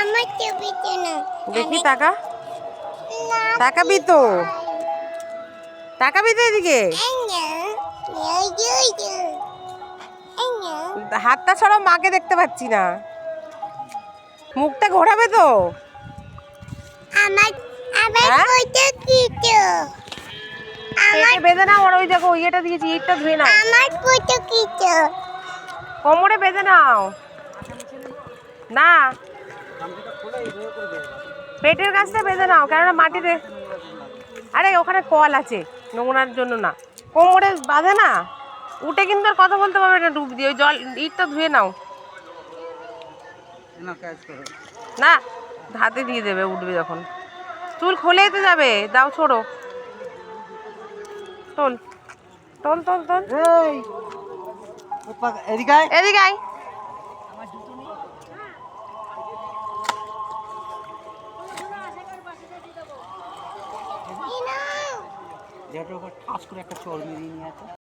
আমার ছবিতে না দেখি টাকা তাকাবি তো তাকাবি তো এদিকে হাতটা ছাড়াও মাকে দেখতে পাচ্ছি না মুখটা ঘোরাবে তো আমার আবার হ্যাঁ? কইতে কিটো পেটে বেঁধে নাও আর ওই দেখো ইয়েটা দিয়েছি ইটটা ধুয়ে নাও আমার কইতে কিটো কোমরে বেঁধে নাও না পেটের কাছটা বেঁধে নাও কেননা মাটিতে আরে ওখানে কল আছে নোংরার জন্য না কোমরে বাঁধে না উঠে কিন্তু আর কথা বলতে পারবে না ডুব দিয়ে ওই জল ইটটা ধুয়ে নাও না হাতে দিয়ে দেবে উঠবে যখন চুল খুলেই তো যাবে দাও ছোড়ো তোল তোল তোল তোল এদিকে আয় ইনো যেটা ঠাস করে একটা চড় মেরিয়ে নিয়ে আছে